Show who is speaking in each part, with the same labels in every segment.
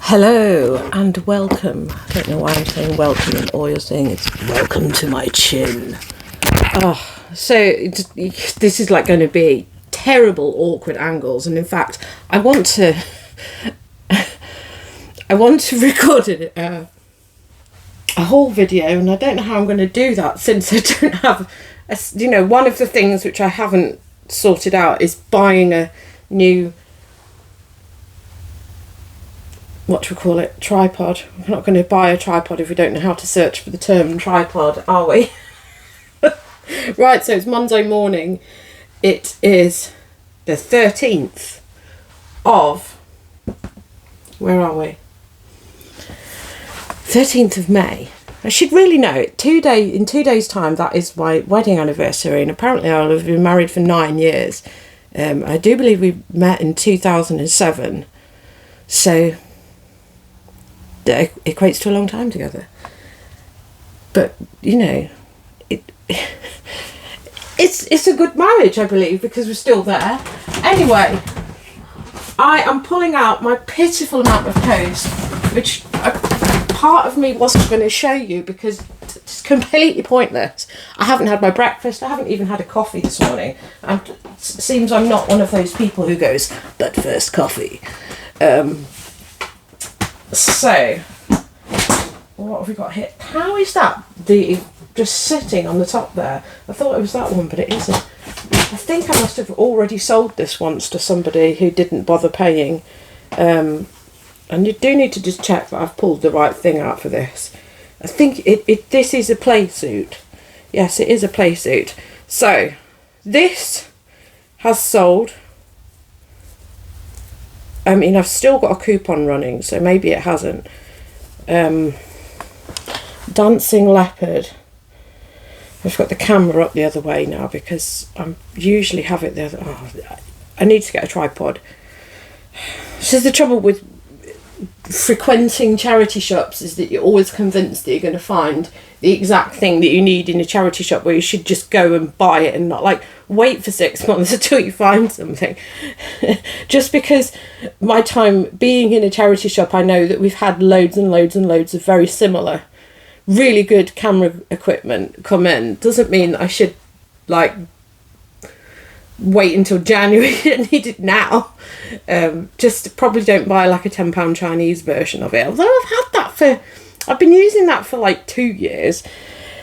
Speaker 1: Hello and welcome. I don't know why I'm saying welcome and all you're saying is welcome to my chin. This is like going to be terrible, awkward angles, and in fact, I want to record a whole video, and I don't know how I'm going to do that since I don't have, one of the things which I haven't sorted out is buying a new tripod. We're not going to buy a tripod if we don't know how to search for the term tripod, are we? Right, so it's Monday morning. It is the 13th of... Where are we? 13th of May. I should really know it. In 2 days' time, that is my wedding anniversary, and apparently I'll have been married for 9 years. I do believe we met in 2007. So... that equates to a long time together. But it's a good marriage, I believe, because we're still there. Anyway, I am pulling out my pitiful amount of toast, which part of me wasn't going to show you because it's completely pointless. I haven't had my breakfast. I haven't even had a coffee this morning. And it seems I'm not one of those people who goes, but first coffee. So, what have we got here? How is that just sitting on the top there? I thought it was that one, but it isn't. I think I must have already sold this once to somebody who didn't bother paying. And you do need to just check that I've pulled the right thing out for this. I think this is a play suit. Yes, it is a play suit. So, this has sold. I mean, I've still got a coupon running, so maybe it hasn't. Dancing Leopard. I've got the camera up the other way now because I usually have it the other... I need to get a tripod. This is the trouble with frequenting charity shops, is that you're always convinced that you're going to find the exact thing that you need in a charity shop, where you should just go and buy it and not wait for 6 months until you find something. Just because my time being in a charity shop, I know that we've had loads and loads and loads of very similar really good camera equipment come in doesn't mean I should wait until January and need it now. Just probably don't buy a £10 Chinese version of it, although I've been using that for 2 years.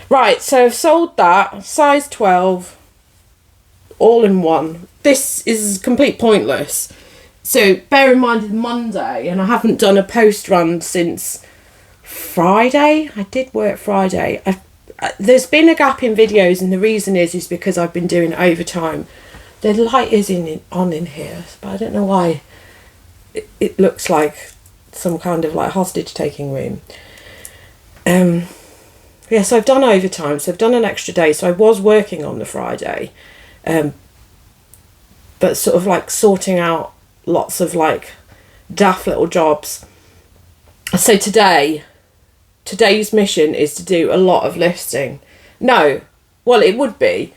Speaker 1: Right, so I've sold that, size 12, all in one. This is complete pointless. So bear in mind it's Monday and I haven't done a post run since Friday. I did work Friday. There's been a gap in videos, and the reason is because I've been doing overtime. The light is on in here, but I don't know why it looks like some kind of hostage taking room. So I've done overtime, so I've done an extra day. So I was working on the Friday, but sort of sorting out lots of daft little jobs. So today's mission is to do a lot of listing. No, well, it would be,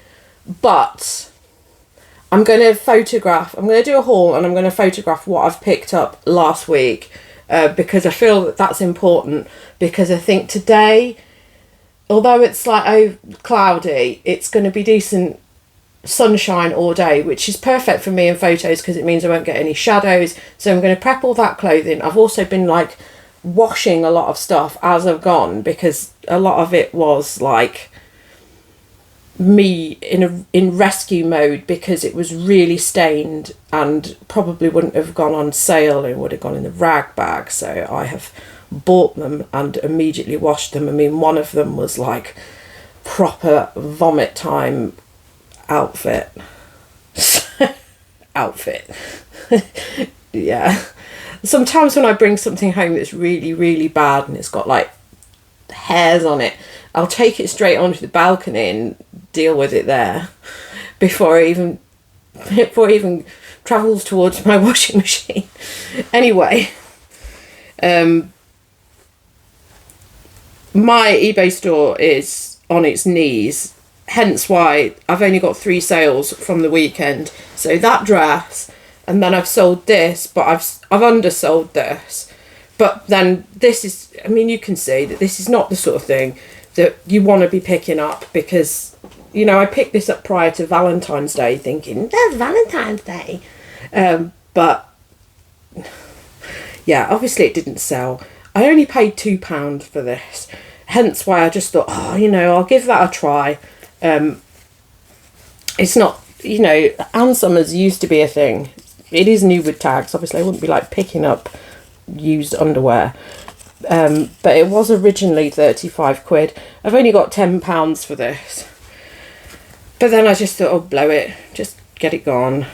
Speaker 1: but I'm going to do a haul, and I'm going to photograph what I've picked up last week, because I feel that that's important, because I think today, although it's cloudy, it's going to be decent sunshine all day, which is perfect for me in photos because it means I won't get any shadows. So I'm going to prep all that clothing. I've also been washing a lot of stuff as I've gone, because a lot of it was me in rescue mode, because it was really stained and probably wouldn't have gone on sale, and would have gone in the rag bag. So I have bought them and immediately washed them. I mean, one of them was proper vomit time outfit. Yeah. Sometimes when I bring something home that's really, really bad and it's got hairs on it, I'll take it straight onto the balcony and deal with it there before it even travels towards my washing machine. Anyway, my eBay store is on its knees, hence why I've only got 3 sales from the weekend. So that dress, and then I've sold this, but I've undersold this But then this is, I mean, you can see that this is not the sort of thing that you want to be picking up, because, you know, I picked this up prior to Valentine's Day thinking, there's Valentine's Day. But yeah, obviously it didn't sell. I only paid £2 for this. Hence why I just thought, oh, you know, I'll give that a try. It's not, you know, Ann Summers used to be a thing. It is new with tags. Obviously I wouldn't be like picking up used underwear. But it was originally 35 quid. I've only got £10 for this. But then I just thought, oh, blow it. Just get it gone.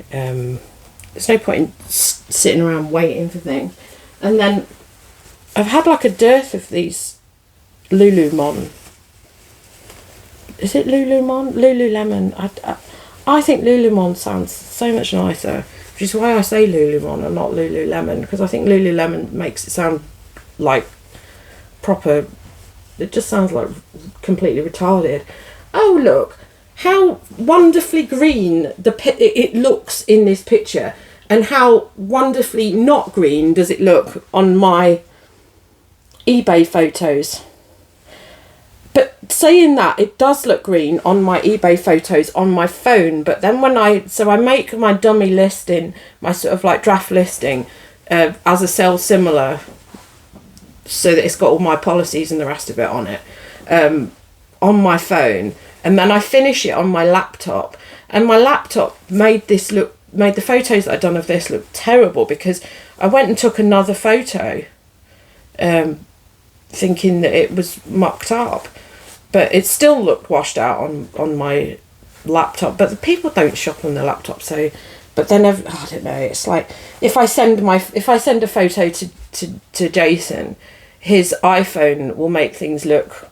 Speaker 1: There's no point in sitting around waiting for things. And then I've had like a dearth of these Lululemon. Is it Lululemon? Lululemon. I think Lululemon sounds so much nicer, which is why I say Lululemon and not Lululemon, because I think Lululemon makes it sound like proper. It just sounds like completely retarded. Oh, look how wonderfully green it looks in this picture, and how wonderfully not green does it look on my eBay photos. But saying that, it does look green on my eBay photos on my phone. But then when I make my dummy listing, my sort of like draft listing, as a sell similar, so that it's got all my policies and the rest of it on it, on my phone, and then I finish it on my laptop, and my laptop made the photos that I'd done of this look terrible, because I went and took another photo, thinking that it was mucked up. But it still looked washed out on my laptop. But the people don't shop on their laptop, so. But then I don't know. It's like if I send a photo to Jason, his iPhone will make things look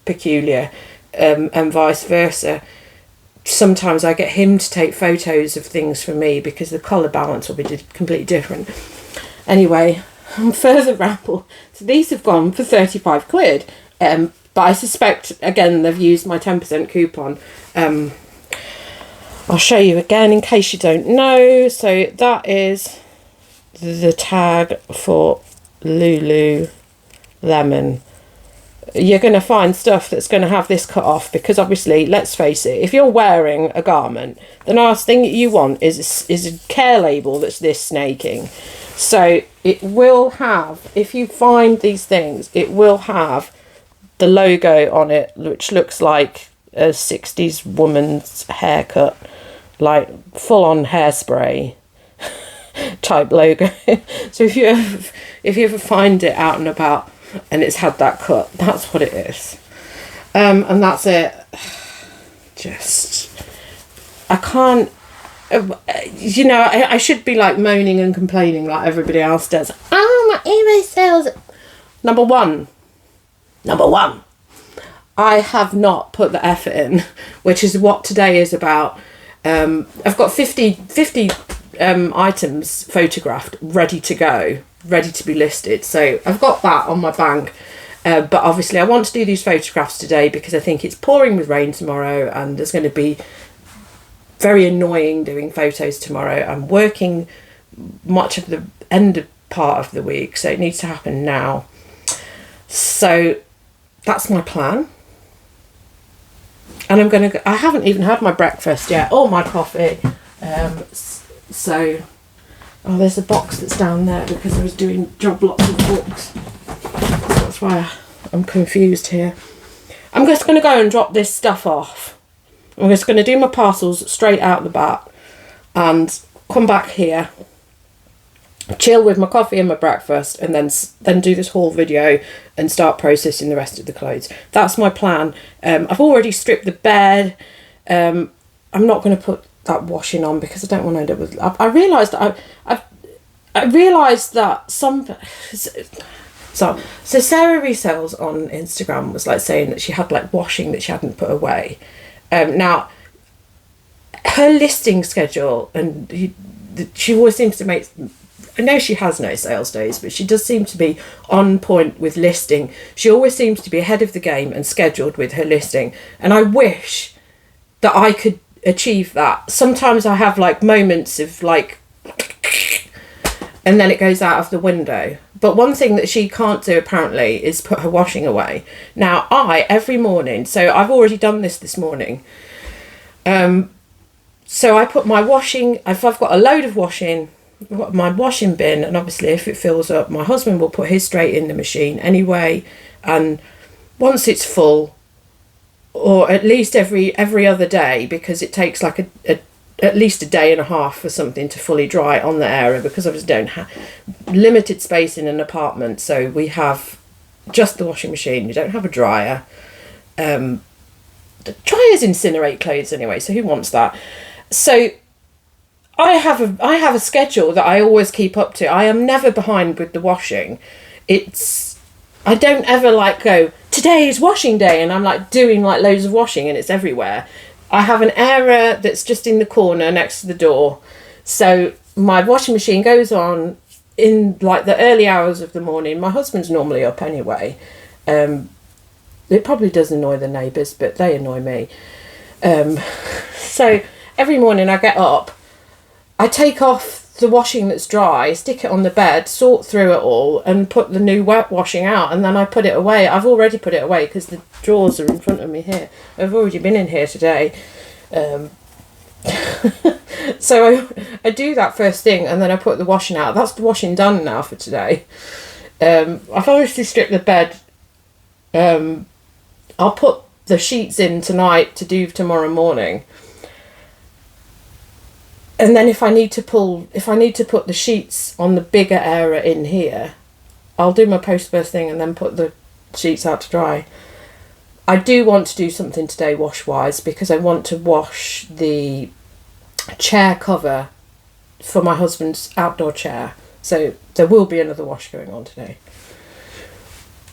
Speaker 1: peculiar, and vice versa. Sometimes I get him to take photos of things for me because the colour balance will be completely different. Anyway, further ramble. So these have gone for 35 quid. But I suspect, again, they've used my 10% coupon. I'll show you again in case you don't know. So that is the tag for Lululemon. You're going to find stuff that's going to have this cut off, because obviously, let's face it, if you're wearing a garment, the last thing you want is a care label that's this snaking. So it will have, if you find these things, it will have the logo on it, which looks like a 60s woman's haircut, like full on Hairspray type logo. So if you ever find it out and about and it's had that cut, that's what it is. And that's it. Just, I can't, you know, I should be like moaning and complaining like everybody else does. Oh, my eBay sales. Number one, I have not put the effort in, which is what today is about. I've got 50 items photographed, ready to go, ready to be listed. So I've got that on my bank. But obviously I want to do these photographs today because I think it's pouring with rain tomorrow, and there's going to be very annoying doing photos tomorrow. I'm working much of the end part of the week, so it needs to happen now. So that's my plan. And I haven't even had my breakfast yet, or my coffee. So, there's a box that's down there because I was doing job lots of books. So that's why I'm confused here. I'm just going to go and drop this stuff off. I'm just going to do my parcels straight out the back and come back here, chill with my coffee and my breakfast, and then do this whole video and start processing the rest of the clothes. That's my plan. I've already stripped the bed. I'm not going to put that washing on because I don't want to end up with. I realised that some. So Sarah Resells on Instagram was like saying that she had like washing that she hadn't put away. Now, her listing schedule, and she always seems to make. I know she has no sales days, but she does seem to be on point with listing. She always seems to be ahead of the game and scheduled with her listing. And I wish that I could achieve that. Sometimes I have like moments of like, and then it goes out of the window. But one thing that she can't do apparently is put her washing away. Now every morning, so I've already done this morning. So I put my washing, if I've got a load of washing, I've got my washing bin, and obviously if it fills up, my husband will put his straight in the machine anyway. And once it's full, or at least every other day, because it takes like at least a day and a half for something to fully dry on the area, because obviously don't have limited space in an apartment, so we have just the washing machine. You don't have a dryer. The dryers incinerate clothes anyway, so who wants that? So I have a schedule that I always keep up to. I am never behind with the washing. I don't ever like go, today is washing day, and I'm like doing like loads of washing and it's everywhere. I have an area that's just in the corner next to the door. So my washing machine goes on in like the early hours of the morning. My husband's normally up anyway. It probably does annoy the neighbours, but they annoy me. So every morning I get up, I take off the washing that's dry, stick it on the bed, sort through it all, and put the new wet washing out, and then I put it away. I've already put it away because the drawers are in front of me here. I've already been in here today. So I do that first thing, and then I put the washing out. That's the washing done now for today. I've obviously stripped the bed. I'll put the sheets in tonight to do tomorrow morning. And then if I need to put the sheets on the bigger area in here, I'll do my post-birth thing and then put the sheets out to dry. I do want to do something today wash-wise, because I want to wash the chair cover for my husband's outdoor chair. So there will be another wash going on today.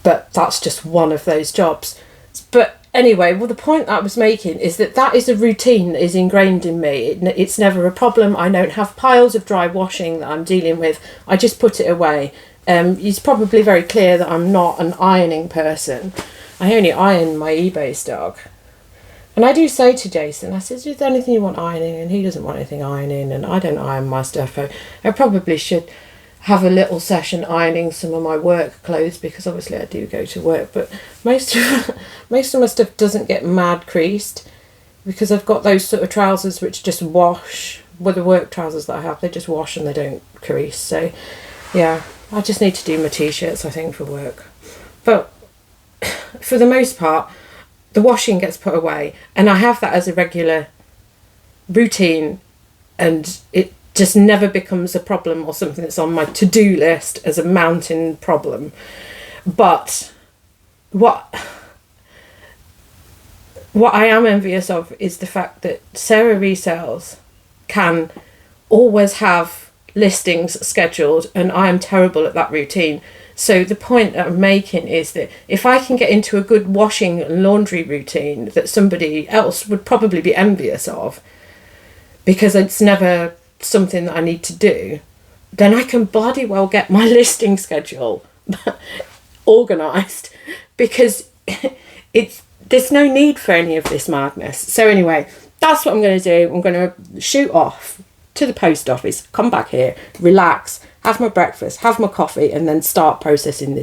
Speaker 1: But that's just one of those jobs. But anyway, well, the point that I was making is that is a routine that is ingrained in me. It's never a problem. I don't have piles of dry washing that I'm dealing with. I just put it away. It's probably very clear that I'm not an ironing person. I only iron my eBay stock. And I do say to Jason, I said, is there anything you want ironing? And he doesn't want anything ironing, and I don't iron my stuff. I probably should have a little session ironing some of my work clothes, because obviously I do go to work, but most of my stuff doesn't get mad creased, because I've got those sort of trousers which just wash. Well, the work trousers that I have, they just wash and they don't crease. So yeah, I just need to do my t-shirts, I think, for work. But for the most part, the washing gets put away, and I have that as a regular routine, and it just never becomes a problem or something that's on my to-do list as a mountain problem. But what I am envious of is the fact that Sarah Resells can always have listings scheduled, and I am terrible at that routine. So the point that I'm making is that if I can get into a good washing and laundry routine that somebody else would probably be envious of, because it's never something that I need to do, then I can bloody well get my listing schedule organised, because there's no need for any of this madness. So anyway, that's what I'm going to do. I'm going to shoot off to the post office, come back here, relax, have my breakfast, have my coffee, and then start processing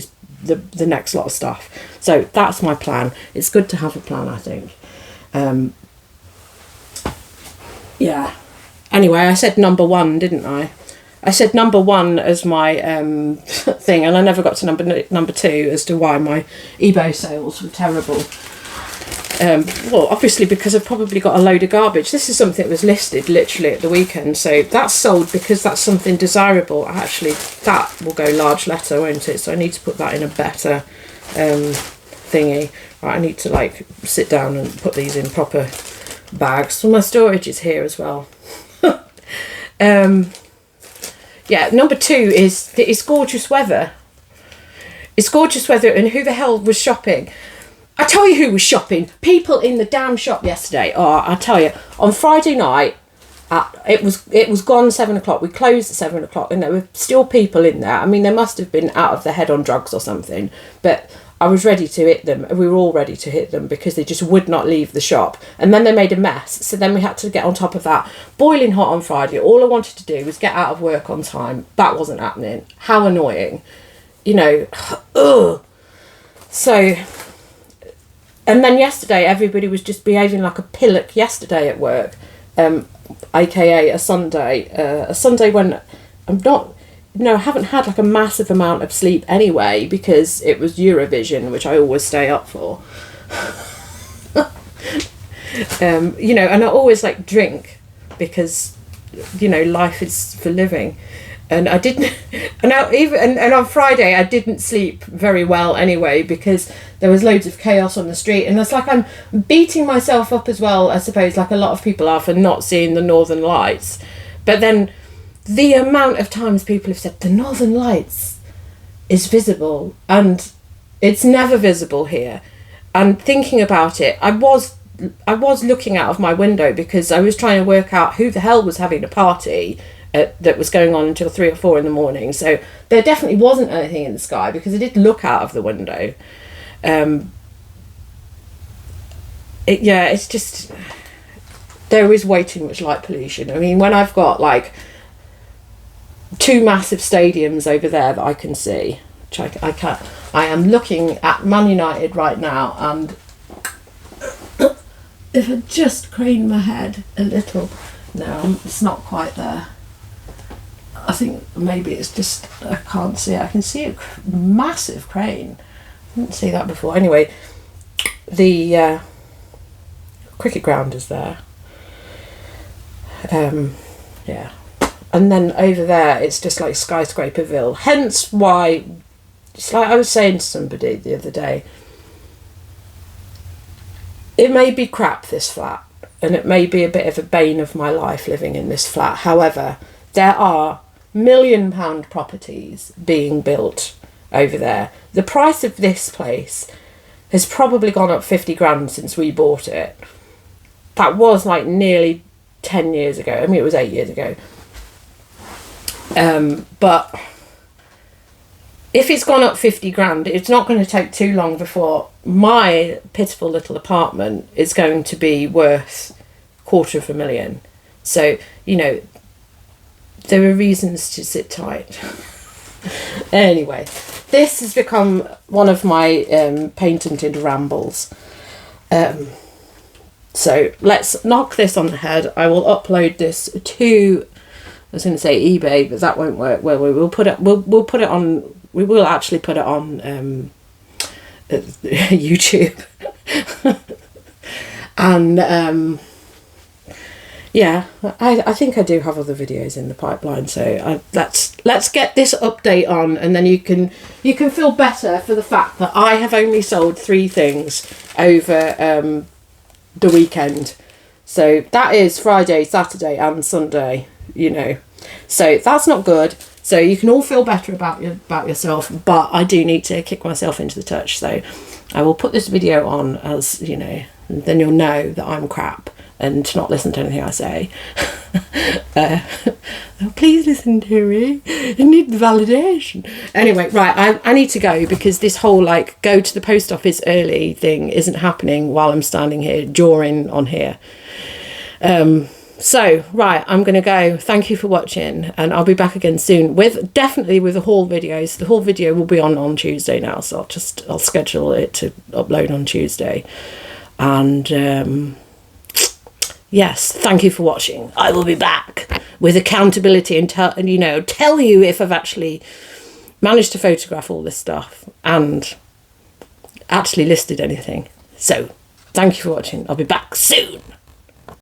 Speaker 1: the next lot of stuff. So that's my plan. It's good to have a plan, I think. Yeah. Anyway, I said number one, didn't I? I said number one as my thing, and I never got to number two as to why my eBay sales were terrible. Well, obviously because I've probably got a load of garbage. This is something that was listed literally at the weekend, so that's sold because that's something desirable. Actually, that will go large letter, won't it? So I need to put that in a better thingy. Right, I need to like sit down and put these in proper bags. So my storage is here as well. Yeah, number two is that it's gorgeous weather. It's gorgeous weather, and who the hell was shopping? I tell you who was shopping. People in the damn shop yesterday. Oh, I tell you, on Friday night, it was gone 7 o'clock. We closed at 7 o'clock, and there were still people in there. I mean, they must have been out of their head on drugs or something, but I was ready to hit them. We were all ready to hit them because they just would not leave the shop. And then they made a mess. So then we had to get on top of that. Boiling hot on Friday. All I wanted to do was get out of work on time. That wasn't happening. How annoying. you know, ugh. So, and then yesterday everybody was just behaving like a pillock yesterday at work, aka a Sunday when I'm not, I haven't had like a massive amount of sleep anyway, because it was Eurovision, which I always stay up for. You know, and I always like drink because, you know, life is for living. And I didn't, and on Friday I didn't sleep very well anyway, because there was loads of chaos on the street, and it's like I'm beating myself up as well, I suppose, like a lot of people are, for not seeing the Northern Lights. But then the amount of times people have said the Northern Lights is visible, and it's never visible here. And thinking about it, I was looking out of my window because I was trying to work out who the hell was having a party that was going on until 3 or 4 in the morning. So there definitely wasn't anything in the sky, because I did look out of the window. It's just, there is way too much light pollution. I mean, when I've got like 2 massive stadiums over there that I can see, which I am looking at Man United right now, and if I just crane my head a little, no, it's not quite there. I think maybe it's just, I can't see it. I can see a massive crane. I didn't see that before. Anyway, the cricket ground is there. Yeah. And then over there, it's just like Skyscraperville. Hence why, it's like I was saying to somebody the other day, it may be crap, this flat, and it may be a bit of a bane of my life living in this flat. However, there are £1 million properties being built over there. The price of this place has probably gone up 50 grand since we bought it. That was like nearly 10 years ago. I mean, it was 8 years ago. But if it's gone up 50 grand, it's not going to take too long before my pitiful little apartment is going to be worth £250,000. So, you know, there are reasons to sit tight. Anyway, this has become one of my patented rambles. So let's knock this on the head. I will upload this to, I was going to say eBay, but that won't work. Well, we'll put it. We'll put it on. We will actually put it on YouTube. And yeah, I think I do have other videos in the pipeline. So let's get this update on, and then you can feel better for the fact that I have only sold 3 things over the weekend. So that is Friday, Saturday and Sunday, you know. So that's not good. So you can all feel better about yourself, but I do need to kick myself into the touch. So I will put this video on, as you know, and then you'll know that I'm crap and to not listen to anything I say. Please listen to me. I need the validation. Anyway, right, I need to go, because this whole like go to the post office early thing isn't happening while I'm standing here jawing on here. So, right, I'm going to go. Thank you for watching, and I'll be back again soon definitely with the haul videos. The haul video will be on Tuesday now, so I'll schedule it to upload on Tuesday. And yes, thank you for watching. I will be back with accountability and tell you if I've actually managed to photograph all this stuff and actually listed anything. So, thank you for watching. I'll be back soon.